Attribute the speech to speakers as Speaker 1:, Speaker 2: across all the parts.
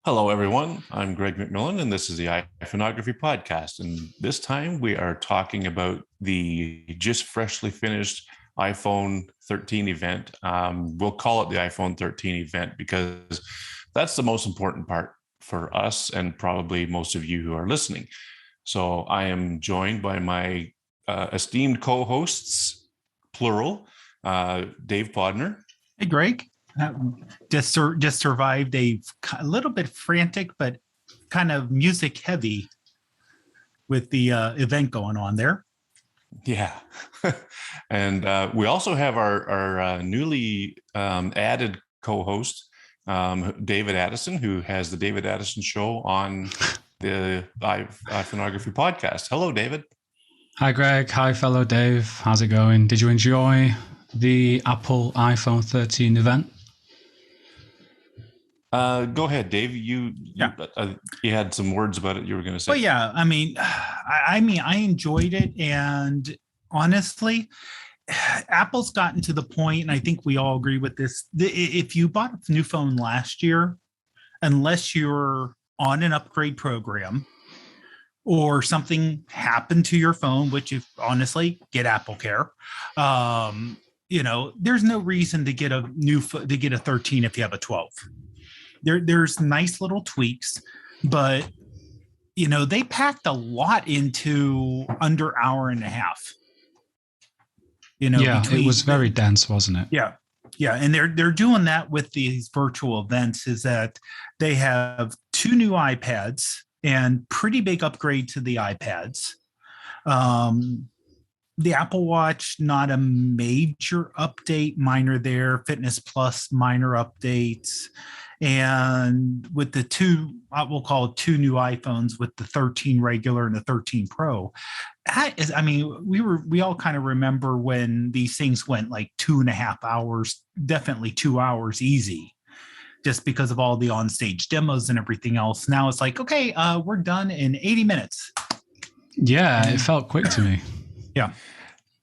Speaker 1: Hello, everyone. I'm Greg McMillan, and this is the iPhoneography podcast. And this time we are talking about the just freshly finished iPhone 13 event. We'll call it the iPhone 13 event because that's the most important part for us and probably most of you who are listening. So I am joined by my esteemed co-hosts, plural, Dave Podnar.
Speaker 2: Hey, Greg. Uh, just survived a little bit frantic, but kind of music heavy with the event going on there.
Speaker 1: Yeah. And we also have our newly added co-host, David Addison, who has the David Addison Show on the iPhoneography podcast. Hello, David.
Speaker 3: Hi, Greg. Hi, fellow Dave. How's it going? Did you enjoy the Apple iPhone 13 event?
Speaker 1: Go ahead, Dave. You had some words about it you were going to say.
Speaker 2: Well, yeah, I enjoyed it, and honestly, Apple's gotten to the point, and I think we all agree with this. If you bought a new phone last year, unless you're on an upgrade program or something happened to your phone, which if honestly, get Apple Care. There's no reason to get a 13 if you have a 12. There's nice little tweaks, but they packed a lot into under an hour and a half.
Speaker 3: It was very dense, wasn't it?
Speaker 2: Yeah. And they're doing that with these virtual events, is that they have 2 new iPads and pretty big upgrade to the iPads. The Apple Watch, not a major update, minor there. Fitness Plus, minor updates. And with the 2, we'll call it 2 new iPhones with the 13 regular and the 13 Pro. We all kind of remember when these things went like 2.5 hours, definitely 2 hours easy, just because of all the onstage demos and everything else. Now it's like, okay, we're done in 80 minutes.
Speaker 3: Yeah, it felt quick to me.
Speaker 2: Yeah.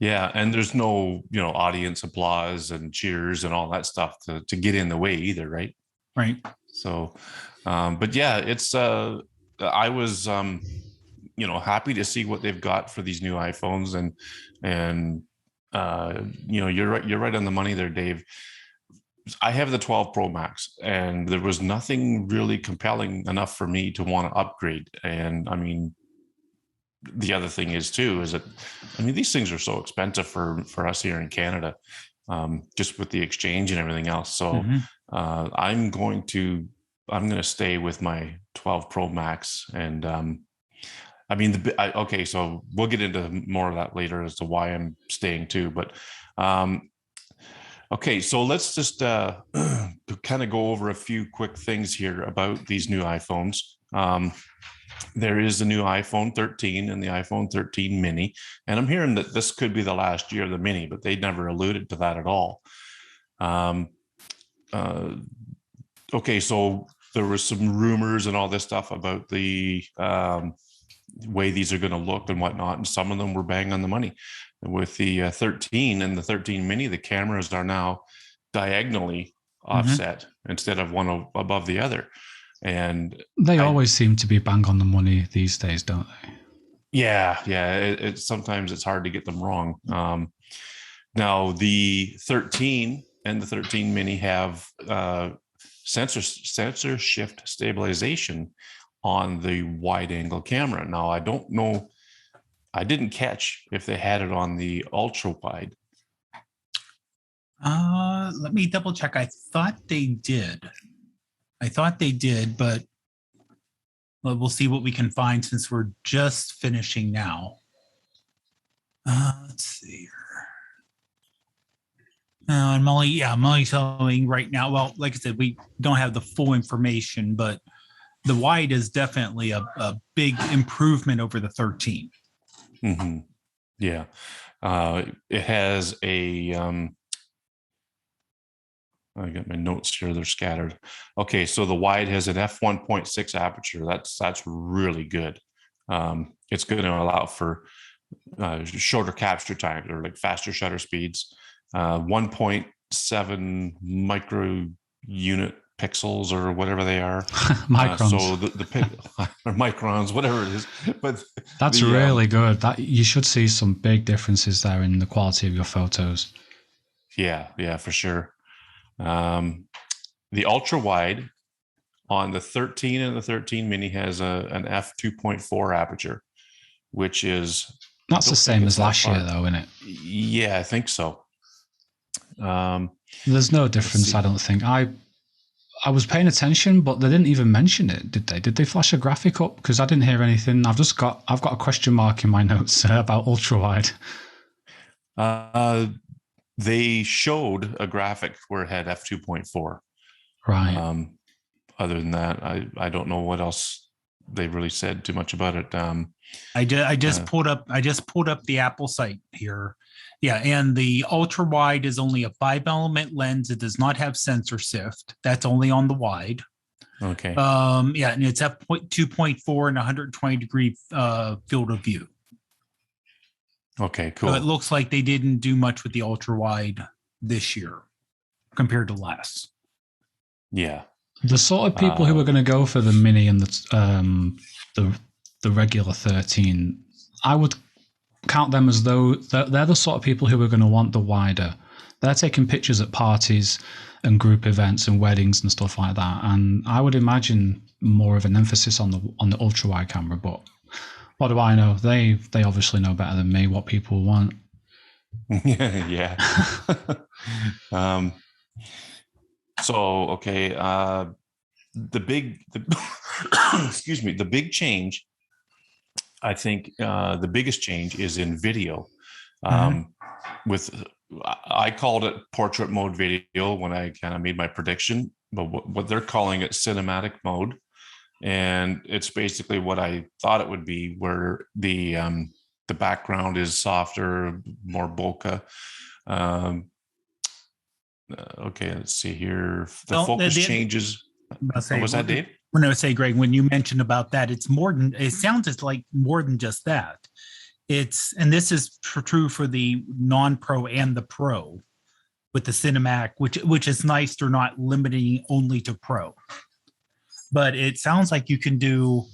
Speaker 1: Yeah, and there's no, audience applause and cheers and all that stuff to get in the way either, right?
Speaker 2: Right.
Speaker 1: So, but yeah, it's, I was, happy to see what they've got for these new iPhones and you're right on the money there, Dave. I have the 12 Pro Max and there was nothing really compelling enough for me to want to upgrade. And I mean, the other thing is that, these things are so expensive for us here in Canada, just with the exchange and everything else. So I'm going to stay with my 12 Pro Max. And okay, so we'll get into more of that later as to why I'm staying too. But okay, so let's just kind of go over a few quick things here about these new iPhones. There is a new iPhone 13 and the iPhone 13 mini. And I'm hearing that this could be the last year of the mini, but they never alluded to that at all. Okay, so there was some rumors and all this stuff about the way these are going to look and whatnot. And some of them were bang on the money. With the 13 and the 13 mini, the cameras are now diagonally offset instead of one above the other. And
Speaker 3: they always seem to be bang on the money these days, don't they?
Speaker 1: Yeah. Sometimes it's hard to get them wrong. Now the 13 and the 13 mini have sensor shift stabilization on the wide angle camera. Now I don't know. I didn't catch if they had it on the ultra wide.
Speaker 2: Let me double check. I thought they did, but we'll see what we can find since we're just finishing now. Let's see here. And Molly's telling right now. Well, like I said, we don't have the full information, but the wide is definitely a big improvement over the 13.
Speaker 1: Mm-hmm. Yeah. It has a... I got my notes here. They're scattered. Okay, so the wide has an f1.6 aperture. That's really good. It's going to allow for shorter capture times or like faster shutter speeds. 1.7 micro unit pixels or whatever they are.
Speaker 3: Microns.
Speaker 1: So the or microns, whatever it is. But
Speaker 3: that's really good. That you should see some big differences there in the quality of your photos.
Speaker 1: Yeah, for sure. The ultra wide on the 13 and the 13 mini has an f2.4 aperture, which is
Speaker 3: that's the same as last year, though, isn't it?
Speaker 1: Yeah, I think so.
Speaker 3: There's no difference, I don't think. I was paying attention, but they didn't even mention it, did they? Did they flash a graphic up? Because I didn't hear anything. I've got a question mark in my notes about ultra wide.
Speaker 1: They showed a graphic where it had f2.4.
Speaker 3: Right.
Speaker 1: Other than that, I don't know what else they really said too much about it.
Speaker 2: I just pulled up the Apple site here. Yeah, and the ultra wide is only a 5-element lens. It does not have sensor shift. That's only on the wide.
Speaker 1: Okay.
Speaker 2: Yeah, and it's f2.4 and 120-degree field of view.
Speaker 1: Okay, cool.
Speaker 2: So it looks like they didn't do much with the ultra wide this year compared to last.
Speaker 1: Yeah.
Speaker 3: The sort of people who are going to go for the mini and the regular 13, I would count them as though they're the sort of people who are going to want the wider. They're taking pictures at parties and group events and weddings and stuff like that. And I would imagine more of an emphasis on the ultra wide camera. But what do I know? They obviously know better than me what people want.
Speaker 1: Yeah. So okay, excuse me, the big change, I think the biggest change is in video. I called it portrait mode video when I kind of made my prediction, but what they're calling it cinematic mode, and it's basically what I thought it would be, where the background is softer, more bokeh. Okay, let's see here. The focus changes. Was that Dave?
Speaker 2: When I would say, Greg, when you mentioned about that, it's more than, it sounds like more than just that. And this is true for the non-pro and the pro with the cinematic, which is nice. They're not limiting only to pro, but it sounds like you can do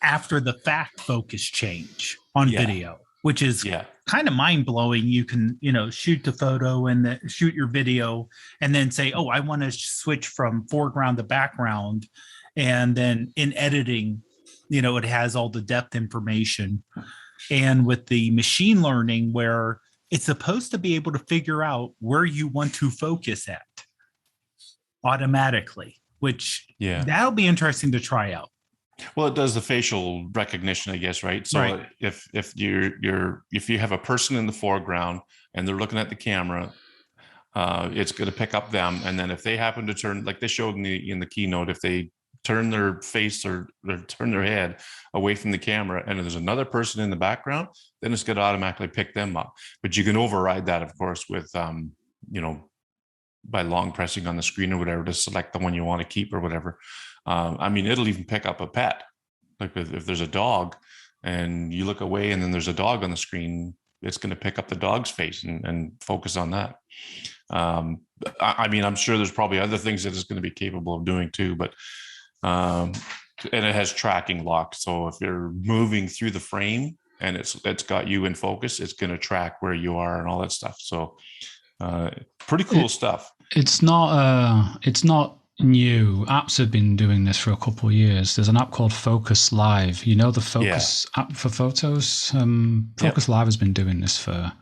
Speaker 2: after the fact focus change on video, which is kind of mind blowing. You can, shoot the photo and shoot your video and then say, oh, I want to switch from foreground to background. And then in editing, it has all the depth information. And with the machine learning, where it's supposed to be able to figure out where you want to focus at automatically, which that'll be interesting to try out.
Speaker 1: Well, it does the facial recognition, I guess, right? So if you have a person in the foreground and they're looking at the camera, it's going to pick up them. And then if they happen to turn, like they showed in the keynote, if they turn their face or turn their head away from the camera and there's another person in the background, then it's going to automatically pick them up. But you can override that, of course, with by long pressing on the screen or whatever to select the one you want to keep or whatever. It'll even pick up a pet. Like if there's a dog and you look away and then there's a dog on the screen, it's going to pick up the dog's face and focus on that. I'm sure there's probably other things that it's going to be capable of doing too, but and it has tracking lock. So if you're moving through the frame and it's got you in focus, it's going to track where you are and all that stuff. So pretty cool stuff.
Speaker 3: It's not new. Apps have been doing this for a couple of years. There's an app called Focus Live. The Focus app for photos? Focus Live has been doing this for...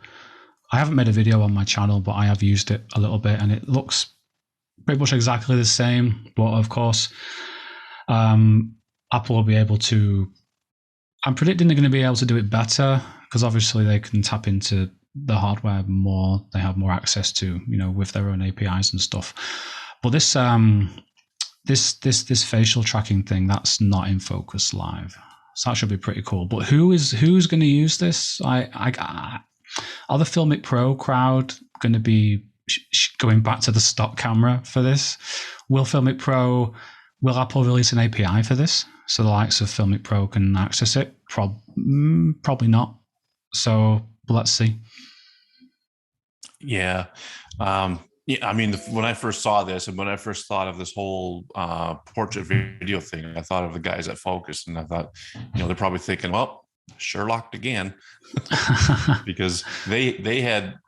Speaker 3: I haven't made a video on my channel, but I have used it a little bit, and it looks pretty much exactly the same. But of course, Apple will be able to... I'm predicting they're going to be able to do it better, because obviously they can tap into the hardware more. They have more access to, with their own APIs and stuff. But this facial tracking thing, that's not in Focus Live, so that should be pretty cool. But who's going to use this? Are the Filmic Pro crowd going to be going back to the stock camera for this? Will Apple release an API for this so the likes of Filmic Pro can access it? Probably not. So let's see.
Speaker 1: Yeah. Yeah, I mean, when I first saw this and when I first thought of this whole portrait video thing, I thought of the guys at Focus, and I thought, they're probably thinking, well, Sherlocked again, because they had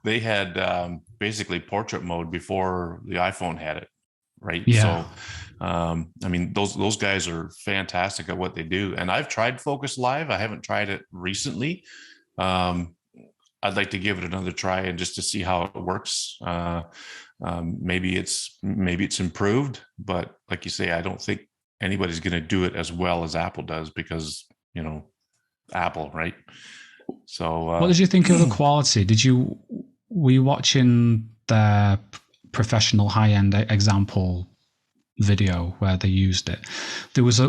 Speaker 1: basically portrait mode before the iPhone had it, right?
Speaker 3: Yeah.
Speaker 1: So, I mean, those guys are fantastic at what they do, and I've tried Focus Live. I haven't tried it recently. I'd like to give it another try and just to see how it works. Maybe it's improved, but like you say, I don't think anybody's going to do it as well as Apple does, because Apple, right? So,
Speaker 3: what did you think of the quality? Were you watching their professional high-end example video where they used it? There was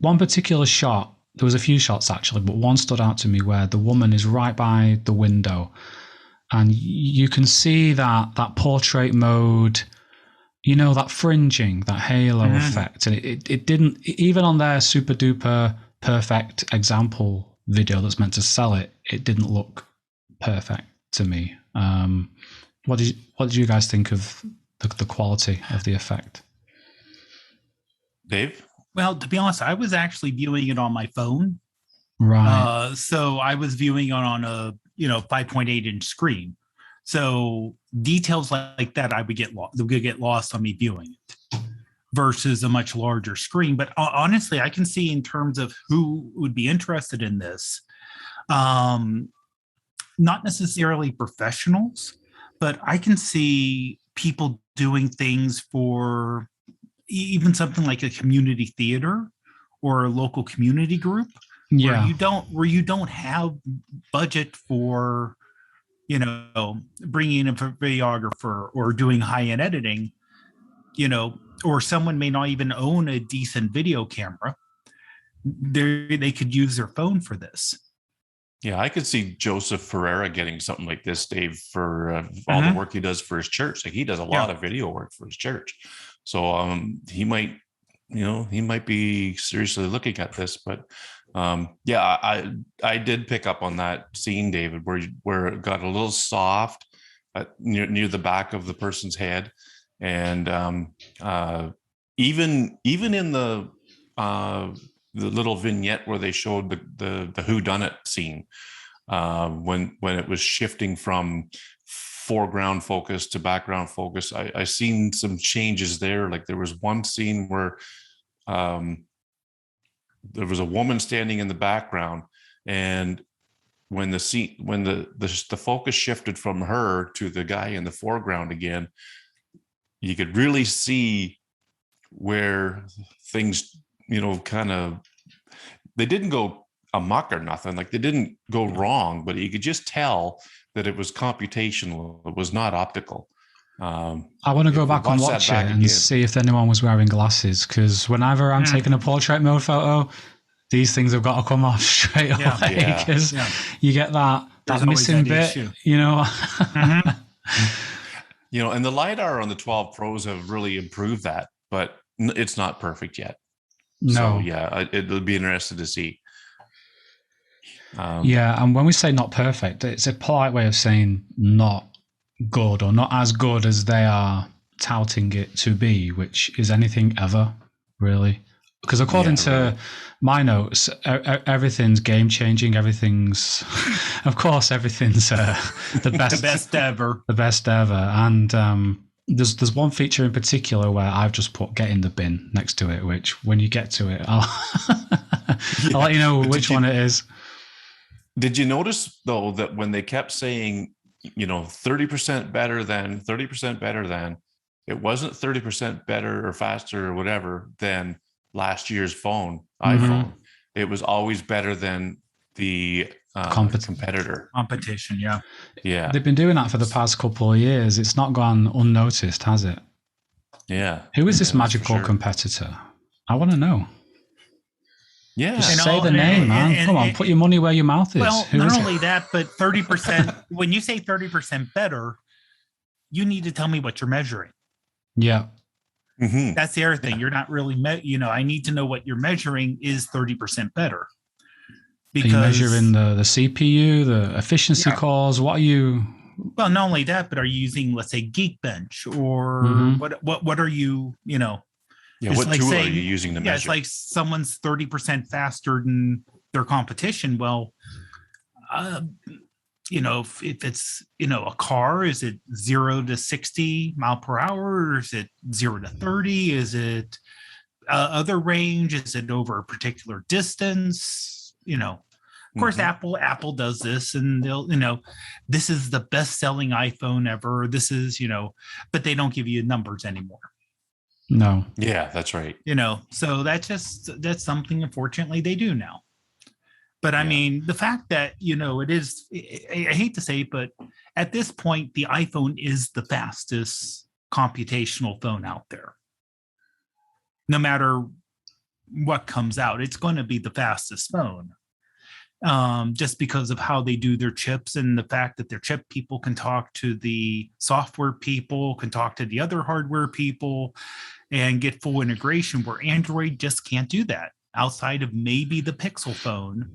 Speaker 3: one particular shot. There was a few shots actually, but one stood out to me where the woman is right by the window, and you can see that portrait mode, that fringing, that halo effect, and it didn't, even on their super duper perfect example video that's meant to sell it, it didn't look perfect to me. What did you guys think of the quality of the effect?
Speaker 1: Dave?
Speaker 2: Well, to be honest, I was actually viewing it on my phone.
Speaker 3: Right.
Speaker 2: So I was viewing it on a 5.8 inch screen. So details like that would get lost on me viewing it versus a much larger screen. But honestly, I can see in terms of who would be interested in this, not necessarily professionals, but I can see people doing things for even something like a community theater or a local community group, where you don't have budget for, bringing in a videographer or doing high-end editing, or someone may not even own a decent video camera. They could use their phone for this.
Speaker 1: Yeah, I could see Joseph Ferreira getting something like this, Dave, for all the work he does for his church. Like, he does a lot of video work for his church. So he might be seriously looking at this. But I did pick up on that scene, David, where it got a little soft near the back of the person's head, and even in the little vignette where they showed the whodunit scene, when it was shifting from foreground focus to background focus, I seen some changes there. Like, there was one scene where there was a woman standing in the background, and when the focus shifted from her to the guy in the foreground again, you could really see where things, kind of, they didn't go amok or nothing. Like, they didn't go wrong, but you could just tell that it was computational. It was not optical.
Speaker 3: I want to go back and watch it and see if anyone was wearing glasses, because whenever I'm taking a portrait mode photo, these things have got to come off straight away, because you get that missing bit,
Speaker 1: and the LiDAR on the 12 Pros have really improved that, but it's not perfect yet.
Speaker 3: No.
Speaker 1: So it'll be interesting to see.
Speaker 3: And when we say not perfect, it's a polite way of saying not good, or not as good as they are touting it to be, which is anything ever, really. Because according to my notes, everything's game changing. Everything's the best,
Speaker 2: the best ever,
Speaker 3: the best ever. And there's one feature in particular where I've just put "get in the bin" next to it, which when you get to it, I'll let you know which one it is.
Speaker 1: Did you notice though that when they kept saying, 30% better than, 30% better than, it wasn't 30% better or faster or whatever than last year's iPhone. It was always better than the competitor.
Speaker 2: Competition, yeah.
Speaker 3: They've been doing that for the past couple of years. It's not gone unnoticed, has it?
Speaker 1: Yeah.
Speaker 3: Who is this magical competitor? I want to know.
Speaker 1: Yeah.
Speaker 3: Just say the name, man. Come on, put your money where your mouth is.
Speaker 2: Well, not only that, but 30%, when you say 30% better, you need to tell me what you're measuring.
Speaker 3: Yeah.
Speaker 2: That's the other thing. You're not really, I need to know what you're measuring is 30% better.
Speaker 3: Because are you measuring the CPU, the efficiency cores? What are you
Speaker 2: Well, not only that, but are you using, let's say, Geekbench, or what are you,
Speaker 1: Yeah,
Speaker 2: it's
Speaker 1: what
Speaker 2: like
Speaker 1: tool
Speaker 2: saying,
Speaker 1: are you using to
Speaker 2: yeah, it's
Speaker 1: measure?
Speaker 2: like someone's 30% faster than their competition. Well, uh, if it's, a car, is it 0 to 60 mile per hour? Or is it 0 to 30? Is it other range? Is it over a particular distance? Of course, Apple does this, and they'll, this is the best selling iPhone ever. This is, but they don't give you numbers anymore.
Speaker 3: No.
Speaker 1: Yeah, that's right.
Speaker 2: So that's something, unfortunately, they do now. But I mean, the fact that, it is, I hate to say it, but at this point, the iPhone is the fastest computational phone out there. No matter what comes out, it's going to be the fastest phone. Just because of how they do their chips, and the fact that their chip people can talk to the software people, can talk to the other hardware people, and get full integration, where Android just can't do that, outside of maybe the Pixel phone,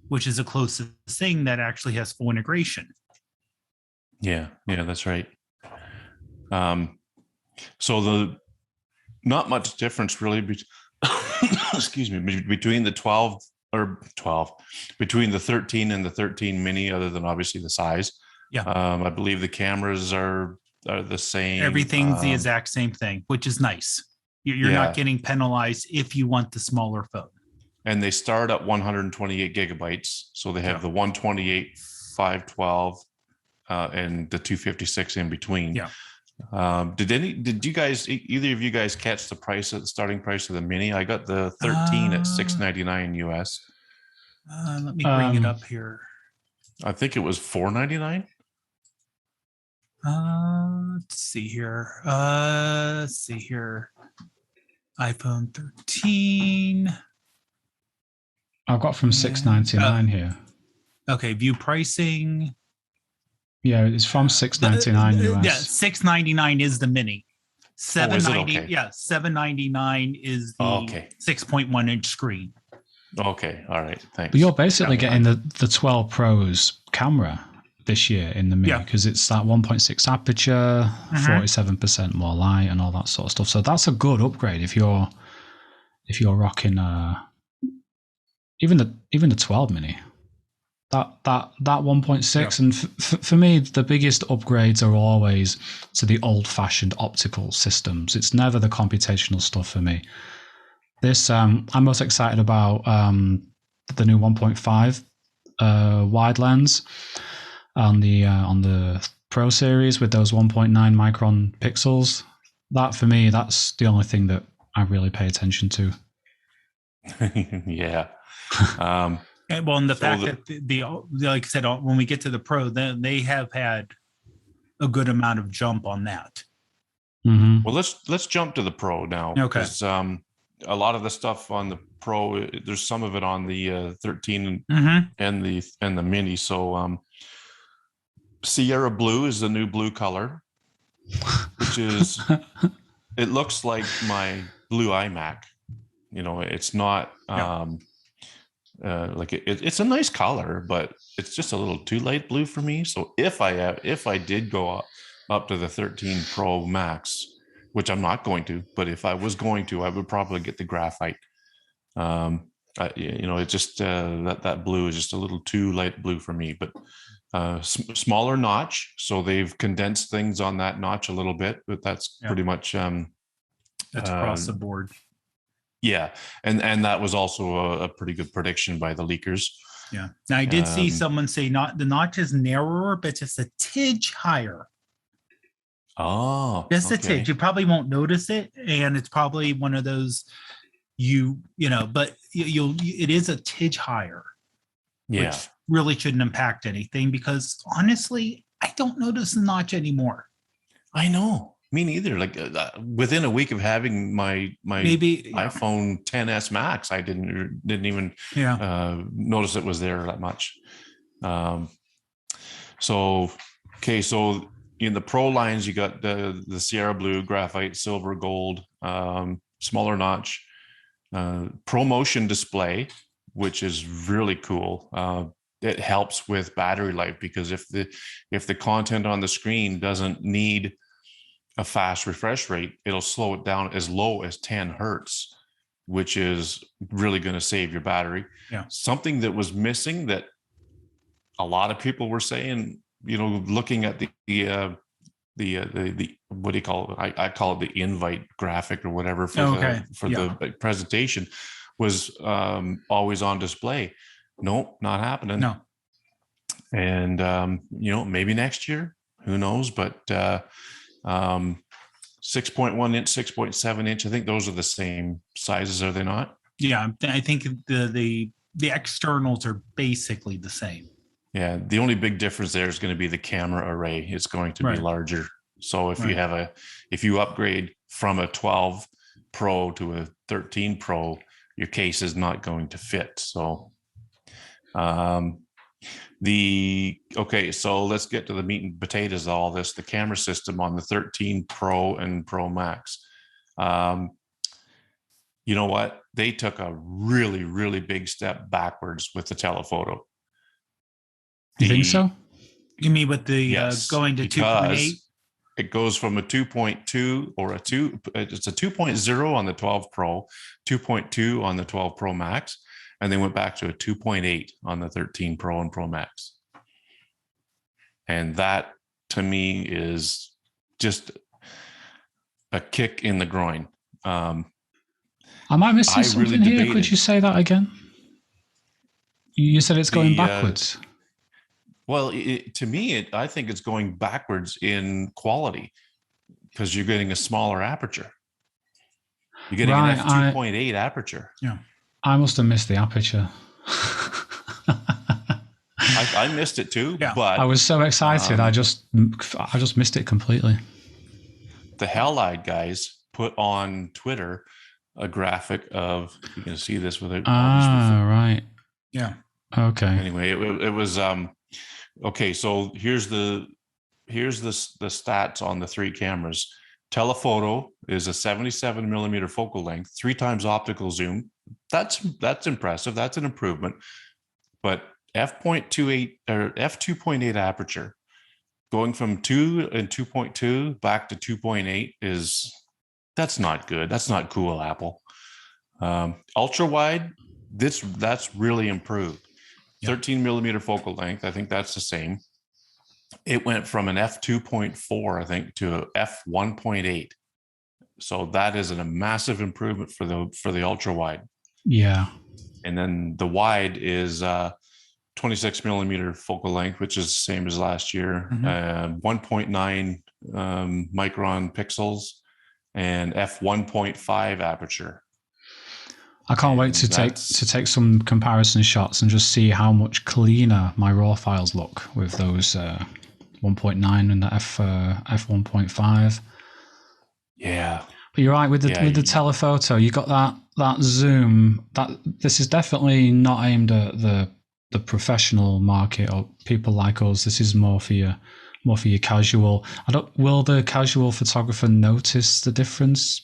Speaker 2: which is the closest thing that actually has full integration.
Speaker 1: Yeah, that's right. So not much difference really excuse me, between the 12 between the 13 and the 13 mini, other than obviously the size.
Speaker 2: Yeah.
Speaker 1: I believe the cameras are the same.
Speaker 2: Everything's the exact same thing, which is nice. You're not getting penalized if you want the smaller phone.
Speaker 1: And they start at 128 gigabytes. So they have the 128, 512, and the 256 in between.
Speaker 2: Yeah.
Speaker 1: Did you guys, either of you guys, catch the starting price of the mini? I got the 13 at $699 US.
Speaker 2: Let me bring it up here.
Speaker 1: I think it was $499.
Speaker 2: Let's see here. iPhone 13.
Speaker 3: I've got from $699 here.
Speaker 2: Okay, view pricing.
Speaker 3: Yeah, it's from $699 US.
Speaker 2: Yeah, $699 is the mini. $790. Yeah, $799 is the 6.1 inch screen.
Speaker 1: Okay, all right, thanks.
Speaker 3: But you're basically getting the 12 Pro's camera this year in the mini, because it's that 1.6 aperture, 47% more light, and all that sort of stuff. So that's a good upgrade if you're rocking even the 12 mini. That 1.6, and for me, the biggest upgrades are always to the old-fashioned optical systems. It's never the computational stuff for me. This I'm most excited about the new 1.5 wide lens on the Pro series with those 1.9 micron pixels. That, for me, that's the only thing that I really pay attention to.
Speaker 1: Yeah.
Speaker 2: Well, and the fact that the like I said, when we get to the Pro, then they have had a good amount of jump on that.
Speaker 3: Mm-hmm.
Speaker 1: Well, let's jump to the Pro now.
Speaker 2: Okay.
Speaker 1: Because a lot of the stuff on the Pro, there's some of it on the 13 and the Mini. So Sierra Blue is the new blue color, which is it looks like my blue iMac. It's not. Like it's a nice color, but it's just a little too light blue for me. So if I did go up to the 13 Pro Max, which I'm not going to, but if I was going to, I would probably get the graphite. It just that blue is just a little too light blue for me. But smaller notch, so they've condensed things on that notch a little bit, but that's pretty much
Speaker 2: that's across the board.
Speaker 1: Yeah, and that was also a pretty good prediction by the leakers.
Speaker 2: Yeah. Now I did see someone say the notch is narrower, but just a tidge higher.
Speaker 1: Oh,
Speaker 2: just a tidge. You probably won't notice it, and it's probably one of those but it is a tidge higher.
Speaker 1: Yeah,
Speaker 2: which really shouldn't impact anything, because honestly, I don't notice the notch anymore.
Speaker 1: I know. Me neither. Like within a week of having my iPhone XS Max, I didn't even notice it was there that much. So in the Pro lines, you got the Sierra Blue, graphite, silver, gold, smaller notch, ProMotion display, which is really cool. it helps with battery life, because if the content on the screen doesn't need a fast refresh rate, it'll slow it down as low as 10 hertz, which is really going to save your battery.
Speaker 2: Yeah.
Speaker 1: Something that was missing that a lot of people were saying, looking at the what do you call it? I call it the invite graphic or whatever for the presentation, was always on display. Nope, not happening.
Speaker 2: No.
Speaker 1: And maybe next year, who knows? But 6.1 inch, 6.7 inch, I think those are the same sizes, are they not?
Speaker 2: Yeah, I think the externals are basically the same.
Speaker 1: Yeah, the only big difference there is going to be the camera array. It's going to be larger. So if you upgrade from a 12 Pro to a 13 Pro, your case is not going to fit. So so let's get to the meat and potatoes of all this. The camera system on the 13 Pro and Pro Max. You know what? They took a really, really big step backwards with the telephoto.
Speaker 3: You think so?
Speaker 2: You mean with the going to 2.8?
Speaker 1: It goes from a 2.2 or it's a 2.0 on the 12 Pro, 2.2 on the 12 Pro Max, and they went back to a 2.8 on the 13 Pro and Pro Max. And that, to me, is just a kick in the groin.
Speaker 3: Am I missing something here? Could you say that again? You said it's going backwards.
Speaker 1: Well, to me, I think it's going backwards in quality, because you're getting a smaller aperture. You're getting an f2.8 aperture.
Speaker 2: Yeah,
Speaker 3: I must have missed the aperture.
Speaker 1: I missed it too, but
Speaker 3: I was so excited. I just missed it completely.
Speaker 1: The Hell-Eyed guys put on Twitter a graphic of, you can see this with it.
Speaker 3: Right.
Speaker 2: Yeah.
Speaker 3: Okay.
Speaker 1: Anyway, it was okay. So here's the stats on the three cameras. Telephoto is a 77 millimeter focal length, 3 times optical zoom. That's impressive. That's an improvement. But f.28 or f2.8 aperture, going from 2 and 2.2 back to 2.8 that's not good. That's not cool, Apple. Ultra wide, that's really improved. 13 millimeter focal length. I think that's the same. It went from an f2.4, I think, to f1.8. So that is a massive improvement for the ultra wide.
Speaker 3: Yeah.
Speaker 1: And then the wide is 26 millimeter focal length, which is the same as last year. 1.9 micron pixels and f1.5 aperture.
Speaker 3: I can't wait to take some comparison shots and just see how much cleaner my raw files look with those 1.9 and the f1.5.
Speaker 1: Yeah,
Speaker 3: but you're right with the telephoto. You got that zoom. This is definitely not aimed at the professional market or people like us. This is more for your casual. Will the casual photographer notice the difference?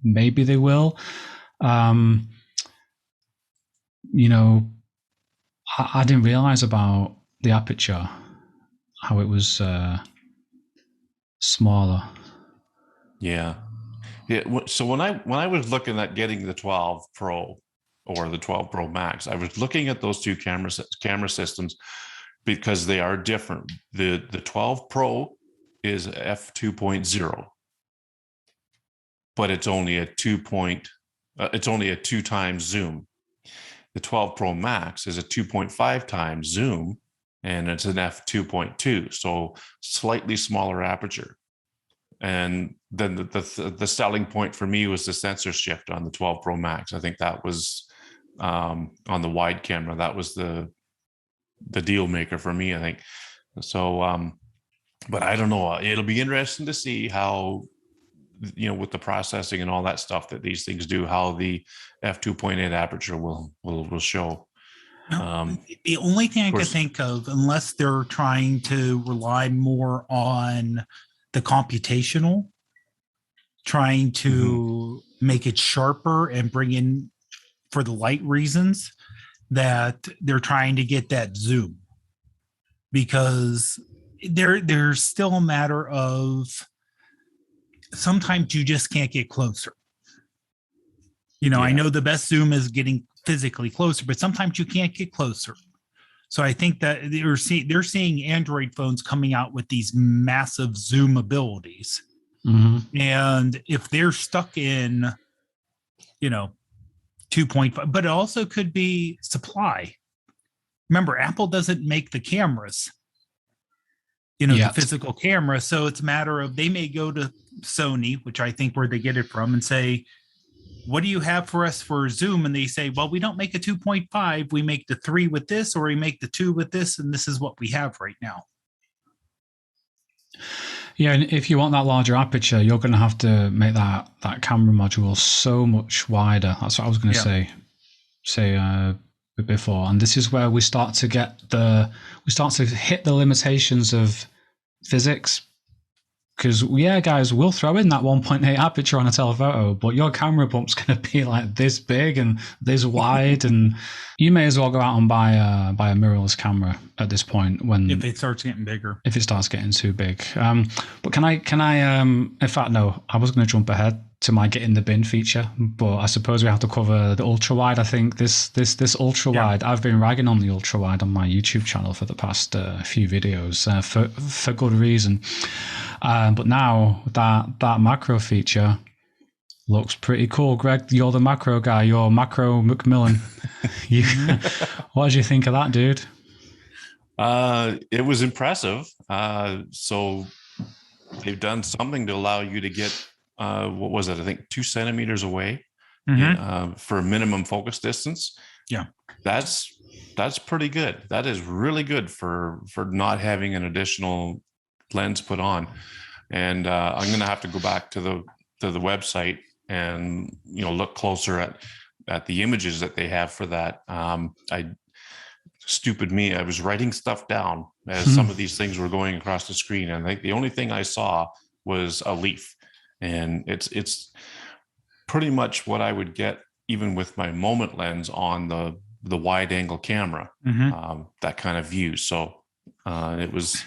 Speaker 3: Maybe they will. I didn't realize about the aperture, how it was smaller.
Speaker 1: Yeah. So when I was looking at getting the 12 Pro or the 12 Pro Max, I was looking at those two camera systems because they are different. The 12 Pro is f2.0, but it's only a 2 times zoom. The 12 Pro Max is a 2.5 times zoom, and it's an f2.2, so slightly smaller aperture. And then the selling point for me was the sensor shift on the 12 Pro Max. I think that was on the wide camera. That was the deal maker for me, I think. So, but I don't know. It'll be interesting to see how, with the processing and all that stuff that these things do, how the f2.8 aperture will show.
Speaker 2: The only thing I could think of, unless they're trying to rely more on the computational, trying to make it sharper and bring in, for the light reasons, that they're trying to get that zoom. because there's still a matter of sometimes you just can't get closer. I know the best zoom is getting physically closer, but sometimes you can't get closer. So I think that they're seeing Android phones coming out with these massive zoom abilities. Mm-hmm. And if they're stuck in, 2.5, but it also could be supply. Remember, Apple doesn't make the cameras, the physical camera. So it's a matter of they may go to Sony, which I think where they get it from, and say, what do you have for us for Zoom? And they say, well, we don't make a 2.5. We make the 3 with this, or we make the 2 with this. And this is what we have right now.
Speaker 3: Yeah, and if you want that larger aperture, you're going to have to make that camera module so much wider. That's what I was going to say before. And this is where we start to hit the limitations of physics. Because, guys, we'll throw in that 1.8 aperture on a telephoto, but your camera bump's going to be like this big and this wide, and you may as well go out and buy a mirrorless camera at this point
Speaker 2: if it starts getting bigger.
Speaker 3: If it starts getting too big. But can I? In fact, no. I was going to jump ahead to my get in the bin feature, but I suppose we have to cover the ultra wide. I think this ultra wide. I've been ragging on the ultra wide on my YouTube channel for the past few videos for good reason. But now that macro feature looks pretty cool. Greg, you're the macro guy. You're Macro Macmillan. What did you think of that, dude?
Speaker 1: It was impressive. So they've done something to allow you to get, what was it? I think 2 centimeters away for a minimum focus distance.
Speaker 2: Yeah.
Speaker 1: That's pretty good. That is really good for not having an additional lens put on. And I'm going to have to go back to the website and look closer at the images that they have for that. Stupid me, I was writing stuff down as some of these things were going across the screen, and I think the only thing I saw was a leaf, and it's pretty much what I would get even with my moment lens on the wide angle camera, that kind of view. So it was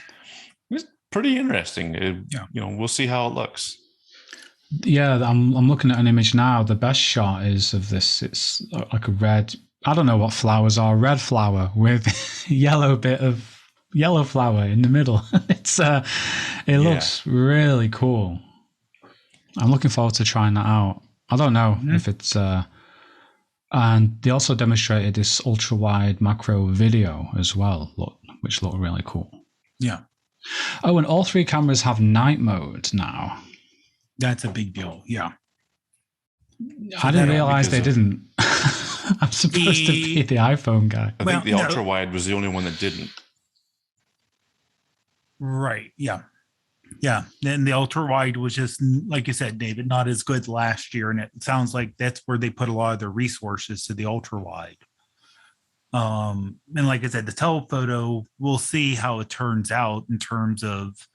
Speaker 1: pretty interesting. We'll see how it looks.
Speaker 3: Yeah, I'm looking at an image now. The best shot is of this. It's like a red, I don't know what flowers are, red flower with yellow flower in the middle. It looks really cool. I'm looking forward to trying that out. I don't know if it's and they also demonstrated this ultra wide macro video as well, which looked really cool.
Speaker 2: Yeah.
Speaker 3: Oh, and all 3 cameras have night mode now.
Speaker 2: That's a big deal. Yeah.
Speaker 3: I didn't realize they didn't. I'm supposed to be the iPhone guy.
Speaker 1: I think the ultra wide was the only one that didn't.
Speaker 2: Right. Yeah. Yeah. And the ultra wide was just, like you said, David, not as good last year. And it sounds like that's where they put a lot of their resources, to the ultra wide. And like I said, the telephoto, we'll see how it turns out in terms of,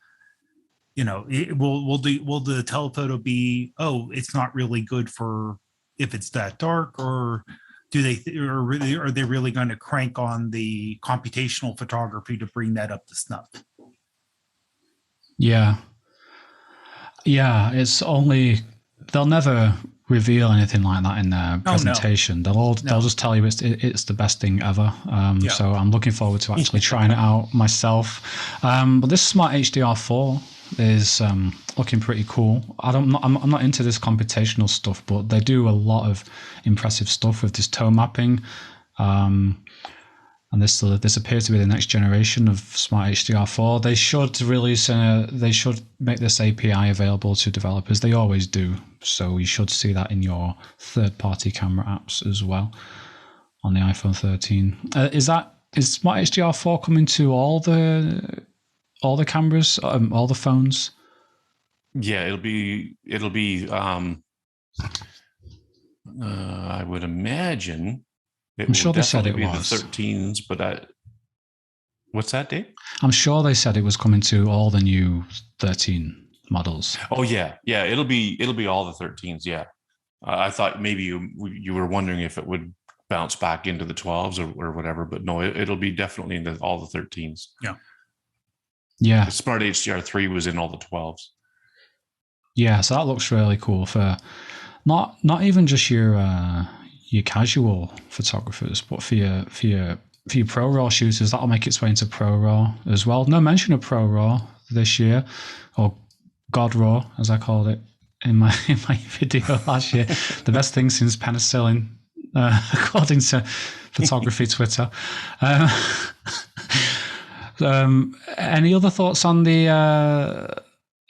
Speaker 2: will the telephoto be, it's not really good for if it's that dark, or are they really going to crank on the computational photography to bring that up to snuff?
Speaker 3: Yeah. It's only, they'll never reveal anything like that in their presentation. They'll just tell you it's the best thing ever. So I'm looking forward to actually trying it out myself. But this Smart HDR4 is looking pretty cool. I'm not into this computational stuff, but they do a lot of impressive stuff with this tone mapping. And this appears to be the next generation of Smart HDR4. They should make this API available to developers. They always do. So you should see that in your third-party camera apps as well on the iPhone 13. Is Smart HDR4 coming to all the cameras, all the phones?
Speaker 1: Yeah, it'll be. I would imagine.
Speaker 3: I'm sure they said it was
Speaker 1: the 13s, but what's that, Dave?
Speaker 3: I'm sure they said it was coming to all the new 13 models.
Speaker 1: Oh yeah, it'll be all the 13s. Yeah, I thought maybe you were wondering if it would bounce back into the 12s or whatever, but no, it'll be definitely all the 13s.
Speaker 2: Yeah.
Speaker 3: Yeah.
Speaker 1: The Smart HDR3 was in all the 12s.
Speaker 3: Yeah, so that looks really cool for not even just your casual photographers, but for your Pro Raw shooters. That'll make its way into Pro Raw as well. No mention of Pro Raw this year, or God Raw as I called it in my video last year. The best thing since penicillin, according to photography Twitter. Any other thoughts on the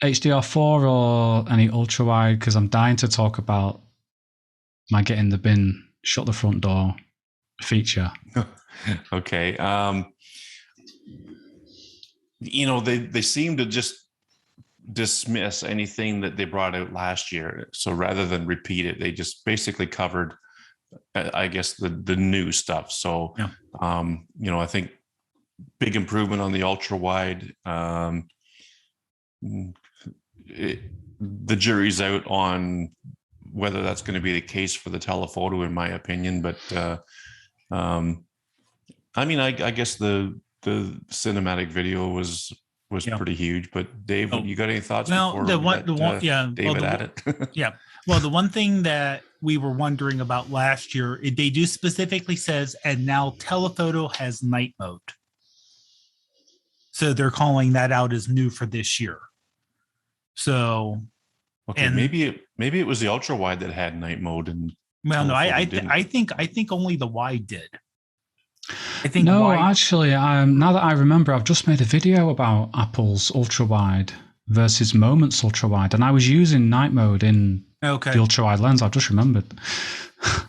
Speaker 3: HDR4 or any ultra wide? Because I'm dying to talk about my get in the bin, shut the front door feature.
Speaker 1: Okay. They seem to just dismiss anything that they brought out last year. So rather than repeat it, they just basically covered, I guess, the new stuff. So,
Speaker 2: yeah.
Speaker 1: I think big improvement on the ultra wide. The jury's out on whether that's going to be the case for the telephoto, in my opinion. But I guess the cinematic video was pretty huge. But Dave, you got any thoughts?
Speaker 2: Well,
Speaker 1: David at it.
Speaker 2: Yeah. Well, the one thing that we were wondering about last year, they do specifically says, and now telephoto has night mode. So they're calling that out as new for this year. So,
Speaker 1: okay, maybe it was the ultra wide that had night mode, and
Speaker 2: well, no, I think only the wide did. I think
Speaker 3: no, actually, now that I remember, I've just made a video about Apple's ultra wide versus Moments ultra wide, and I was using night mode in the ultra wide lens. I've just remembered.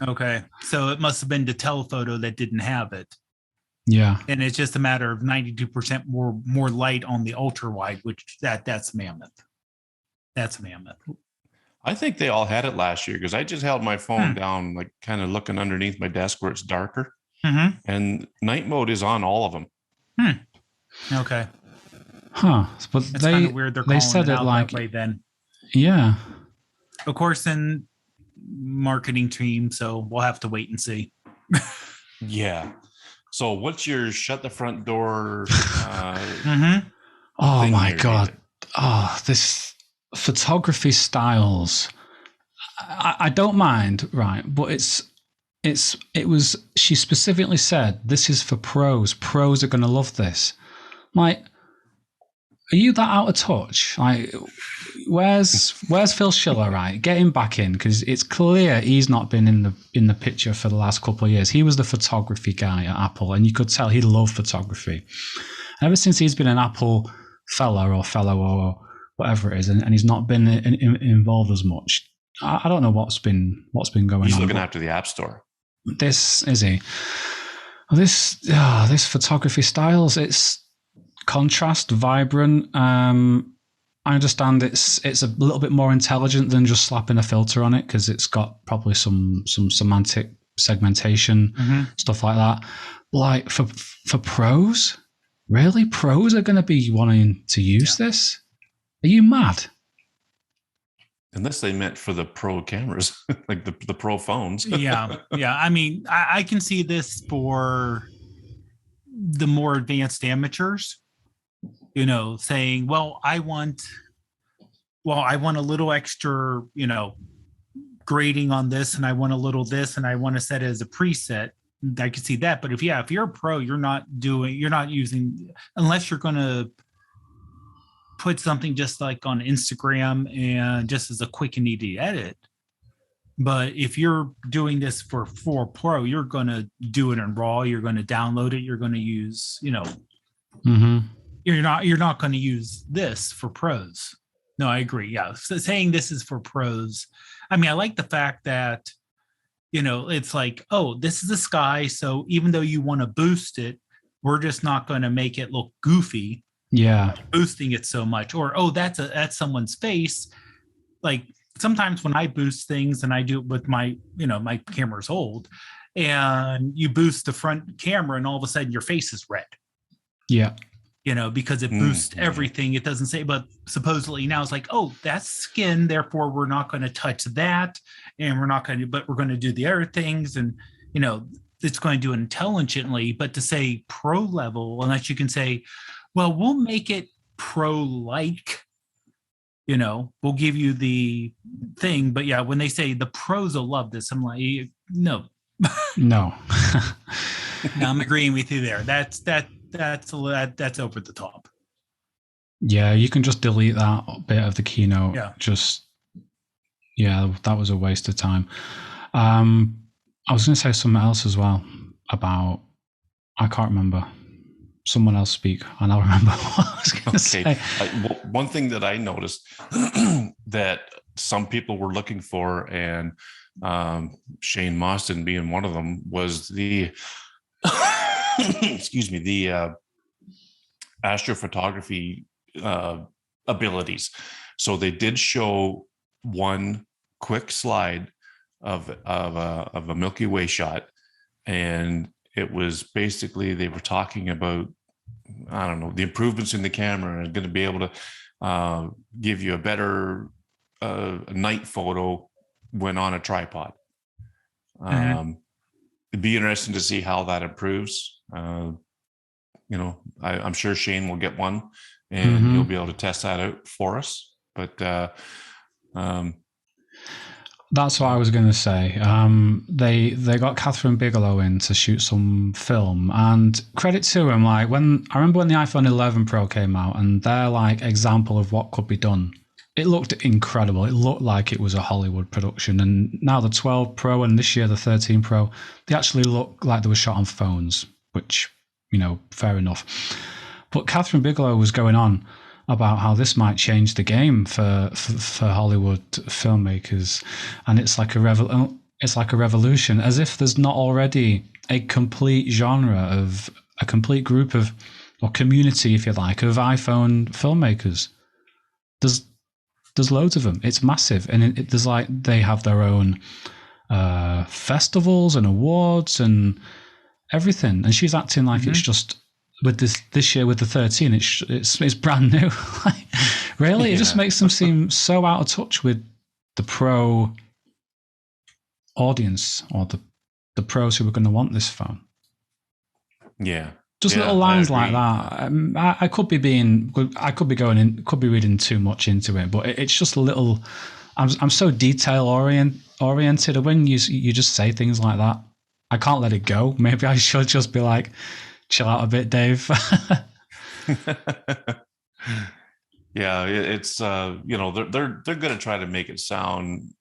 Speaker 2: Okay, so it must have been the telephoto that didn't have it.
Speaker 3: Yeah,
Speaker 2: and it's just a matter of 92% more light on the ultra wide, which that's mammoth. That's mammoth.
Speaker 1: I think they all had it last year because I just held my phone down, like kind of looking underneath my desk where it's darker, and night mode is on all of them.
Speaker 2: Okay.
Speaker 3: Huh? But
Speaker 2: it's kind of weird. They said it like that way then.
Speaker 3: Yeah.
Speaker 2: Of course, in marketing team, so we'll have to wait and see.
Speaker 1: Yeah. So what's your shut the front door?
Speaker 3: Oh my God. David? Oh, this photography styles. I don't mind, right? But she specifically said, this is for pros. Pros are going to love this. Like, are you that out of touch? Like, where's Phil Schiller, right? Get him back in, because it's clear he's not been in the picture for the last couple of years. He was the photography guy at Apple, and you could tell he loved photography. Ever since he's been an Apple fellow or whatever it is, and he's not been involved as much. I don't know what's been going on.
Speaker 1: He's looking after the App Store.
Speaker 3: This is he. This photography styles. It's contrast, vibrant. I understand it's a little bit more intelligent than just slapping a filter on it, because it's got probably some semantic segmentation, stuff like that. Like for pros, really, pros are going to be wanting to use this? Are you mad?
Speaker 1: Unless they meant for the pro cameras, like the pro phones.
Speaker 2: Yeah. I mean, I can see this for the more advanced amateurs, saying, I want a little extra, grading on this, and I want a little this, and I want to set it as a preset. I can see that. But if you're a pro, you're not using, unless you're going to put something just like on Instagram and just as a quick and easy edit. But if you're doing this for pro, you're going to do it in RAW. You're going to download it. You're going to use, you're not going to use this for pros. No, I agree. Yeah. So saying this is for pros. I mean, I like the fact that, it's like, this is the sky. So even though you want to boost it, we're just not going to make it look goofy.
Speaker 3: Yeah.
Speaker 2: Boosting it so much. Or, that's someone's face. Like sometimes when I boost things, and I do it with my, my camera's old, and you boost the front camera and all of a sudden your face is red.
Speaker 3: Yeah.
Speaker 2: Because it boosts everything. It doesn't say, but supposedly now it's like, that's skin. Therefore, we're not going to touch that. And we're going to do the other things. And, it's going to do it intelligently. But to say pro level, unless you can say, well, we'll make it pro-like, we'll give you the thing. But yeah, when they say the pros will love this, I'm like, no.
Speaker 3: No.
Speaker 2: No, I'm agreeing with you there. That's over the top.
Speaker 3: Yeah, you can just delete that bit of the keynote. Yeah. That was a waste of time. I was going to say something else as well about, I can't remember. Someone else speak, and I'll remember what I was going to say.
Speaker 1: One thing that I noticed that some people were looking for, and Shane Mostyn being one of them, was the excuse me, the astrophotography abilities. So they did show one quick slide of a Milky Way shot, and it was basically, they were talking about, I don't know, the improvements in the camera and going to be able to give you a better night photo when on a tripod. It'd be interesting to see how that improves. I'm sure Shane will get one, and he'll be able to test that out for us. But
Speaker 3: that's what I was going to say. They got Catherine Bigelow in to shoot some film, and credit to him. Like, I remember when the iPhone 11 Pro came out, and their example of what could be done, it looked incredible. It looked like it was a Hollywood production. And now the 12 Pro and this year the 13 Pro, they actually look like they were shot on phones, which, fair enough. But Catherine Bigelow was going on about how this might change the game for Hollywood filmmakers, and it's like a revolution, as if there's not already a complete genre of a complete group of, or community, if you like, of iPhone filmmakers. There's loads of them. It's massive, and there's they have their own festivals and awards and everything. And she's acting like it's just, with this year with the 13, it's brand new. Really, yeah. It just makes them seem so out of touch with the pro audience, or the pros who are going to want this phone.
Speaker 1: Yeah,
Speaker 3: just little lines like that. I could be reading too much into it, but it's just a little. I'm so detail oriented, and when you just say things like that, I can't let it go. Maybe I should just be like, chill out a bit, Dave.
Speaker 1: Yeah, it's they're going to try to make it sound,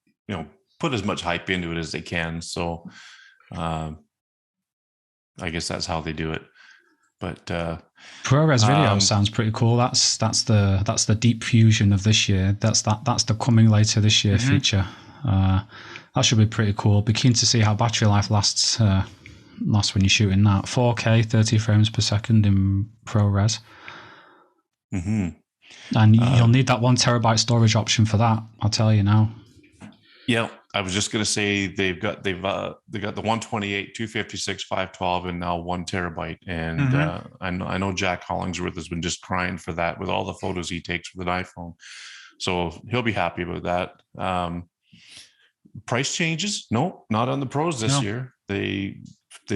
Speaker 1: put as much hype into it as they can. So I guess that's how they do it. But
Speaker 3: ProRes video sounds pretty cool. That's the deep fusion of this year. That's the coming later this year feature. That should be pretty cool. Be keen to see how battery life lasts when you're shooting that. 4K 30 frames per second in ProRes. And you'll need that 1 terabyte storage option for that, I'll tell you now.
Speaker 1: Yeah, I was just going to say they got the 128, 256, 512, and now 1 terabyte. And I know Jack Hollingsworth has been just crying for that with all the photos he takes with an iPhone. So he'll be happy about that. Price changes? No, not on the Pros this year. They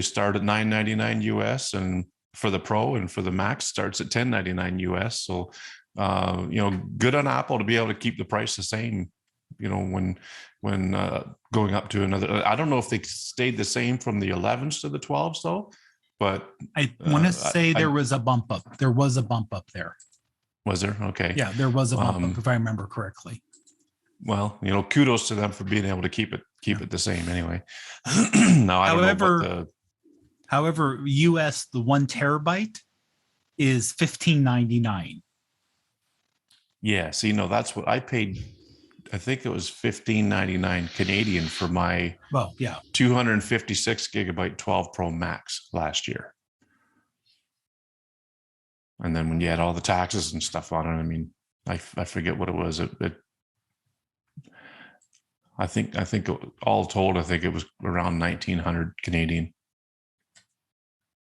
Speaker 1: start at $999 US, and for the Pro, and for the Max starts at $1099 US. So, good on Apple to be able to keep the price the same, when going up to another. I don't know if they stayed the same from the 11s to the 12s though, but
Speaker 2: I want to say there was a bump up. There was a bump up there.
Speaker 1: Was there? Okay.
Speaker 2: Yeah, there was a bump up, if I remember correctly.
Speaker 1: Well, kudos to them for being able to keep it the same anyway. Now, I don't know about
Speaker 2: however, US, the 1 terabyte is $15.99.
Speaker 1: Yeah, see, that's what I paid. I think it was $15.99 Canadian for my 256 gigabyte 12 Pro Max last year. And then when you had all the taxes and stuff on it, I mean, I forget what it was. I think all told, I think it was around 1,900 Canadian.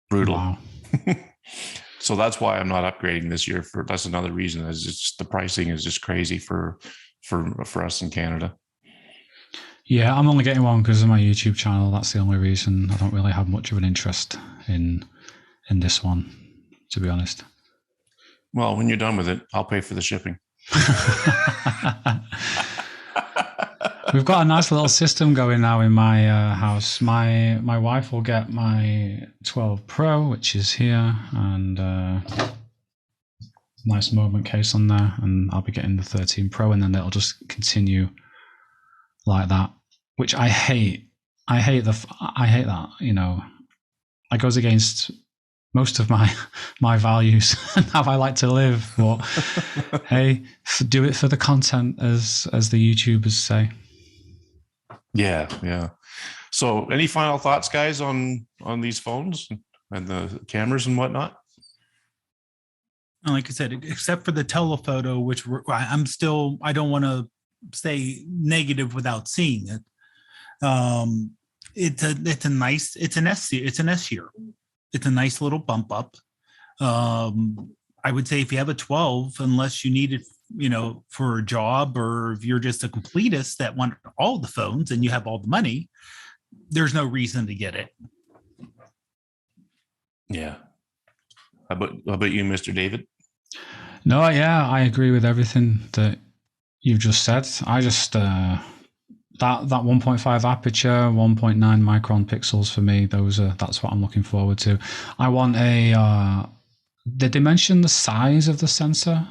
Speaker 1: Brutal.
Speaker 3: Wow.
Speaker 1: So that's why I'm not upgrading this year. That's another reason. Is it's just the pricing is just crazy for us in Canada.
Speaker 3: Yeah, I'm only getting one because of my YouTube channel. That's the only reason. I don't really have much of an interest in this one, to be honest.
Speaker 1: Well, when you're done with it, I'll pay for the shipping.
Speaker 3: We've got a nice little system going now in my house. My wife will get my 12 Pro, which is here, and nice moment case on there, and I'll be getting the 13 Pro, and then it'll just continue like that, which I hate. I hate that. You know, it goes against most of my values and how I like to live. But hey, do it for the content, as the YouTubers say.
Speaker 1: Yeah. So, any final thoughts, guys, on these phones and the cameras and whatnot?
Speaker 2: Like I said, except for the telephoto, which I don't want to say negative without seeing it. It's an S year. It's a nice little bump up. I would say if you have a 12, unless you need it, you know, for a job, or if you're just a completist that want all the phones and you have all the money, there's no reason to get it.
Speaker 1: Yeah. How about you, Mr. David?
Speaker 3: No, yeah, I agree with everything that you've just said. I just that 1.5 aperture, 1.9 micron pixels for me. That's what I'm looking forward to. I want a. Did they mention the size of the sensor?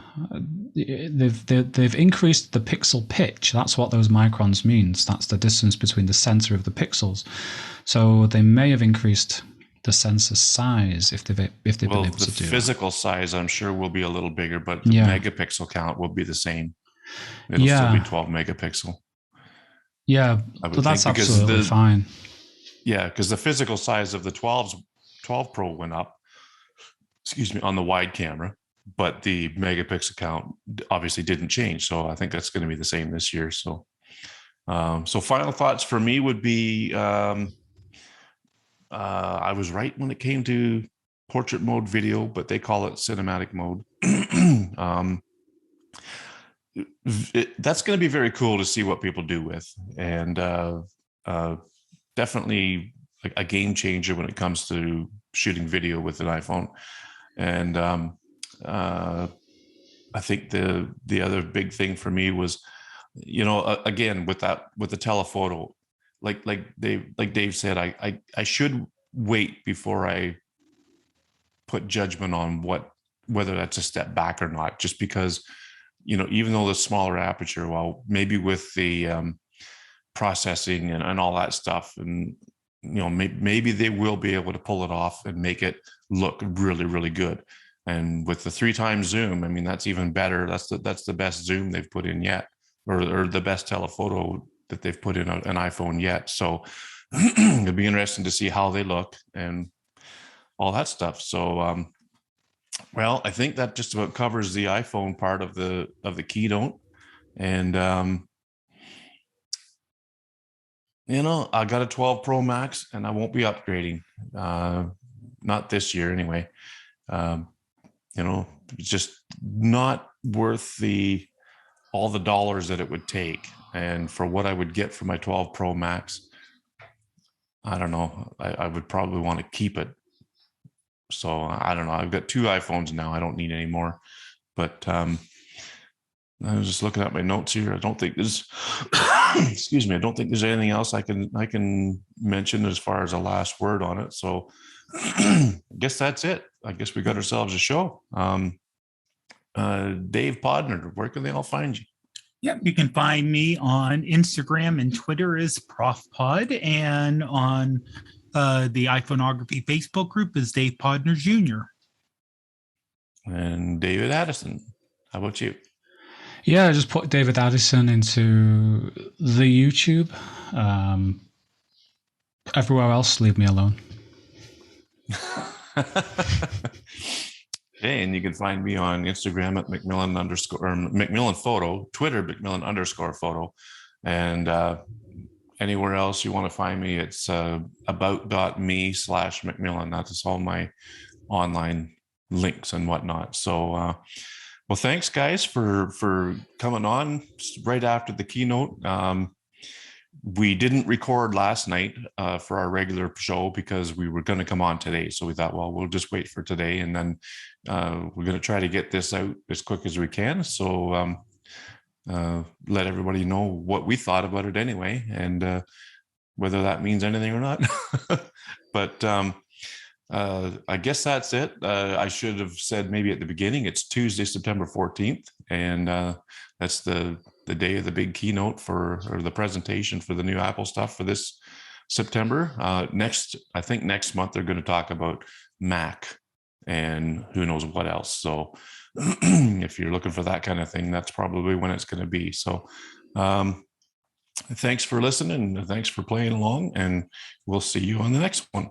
Speaker 3: They've increased the pixel pitch. That's what those microns means. That's the distance between the center of the pixels. So they may have increased the sensor size if they've been able to do
Speaker 1: the physical size, I'm sure, will be a little bigger, but the megapixel count will be the same. It'll still be 12 megapixel.
Speaker 3: Yeah, but that's absolutely fine.
Speaker 1: Yeah, because the physical size of the 12 Pro went up, on the wide camera, but the megapixel count obviously didn't change. So I think that's going to be the same this year. So, so final thoughts for me would be, I was right when it came to portrait mode video, but they call it cinematic mode. That's going to be very cool to see what people do with, and definitely a game changer when it comes to shooting video with an iPhone. And I think the other big thing for me was, you know, again with the telephoto, like Dave said, I should wait before I put judgment on whether that's a step back or not, just because, you know, even though the smaller aperture, well, maybe with the processing and all that stuff, and you know, maybe they will be able to pull it off and make it look really, really good. And with the 3x zoom, I mean, that's even better. That's the best zoom they've put in yet, or the best telephoto that they've put in an iPhone yet. So it'll be interesting to see how they look and all that stuff. So, well, I think that just about covers the iPhone part of the keynote. And you know, I got a 12 Pro Max, and I won't be upgrading. Not this year, anyway. You know, it's just not worth all the dollars that it would take, and for what I would get for my 12 Pro Max, I don't know. I would probably want to keep it. So I don't know. I've got 2 iPhones now. I don't need any more. But I was just looking at my notes here. I don't think there's excuse me. I don't think there's anything else I can mention as far as a last word on it. So I guess that's it. I guess we got ourselves a show. Dave Podnar, where can they all find you?
Speaker 2: Yeah, you can find me on Instagram and Twitter as ProfPod, and on the iPhoneography Facebook group is Dave Podnar Jr.
Speaker 1: And David Addison, how about you?
Speaker 3: Yeah, just put David Addison into the YouTube. Everywhere else, leave me alone.
Speaker 1: Okay, and you can find me on Instagram at Macmillan Photo, Twitter Macmillan_photo, and anywhere else you want to find me, it's about.me/Macmillan. That's all my online links and whatnot. So, well, thanks guys for coming on right after the keynote. we didn't record last night for our regular show because we were going to come on today. So we thought, well, we'll just wait for today, and then we're going to try to get this out as quick as we can. So let everybody know what we thought about it anyway, and whether that means anything or not. But I guess that's it. I should have said maybe at the beginning, it's Tuesday, September 14th, and that's the day of the big keynote or the presentation for the new Apple stuff for this September. I think next month they're going to talk about Mac and who knows what else. So if you're looking for that kind of thing, that's probably when it's going to be. So thanks for listening, and thanks for playing along, and we'll see you on the next one.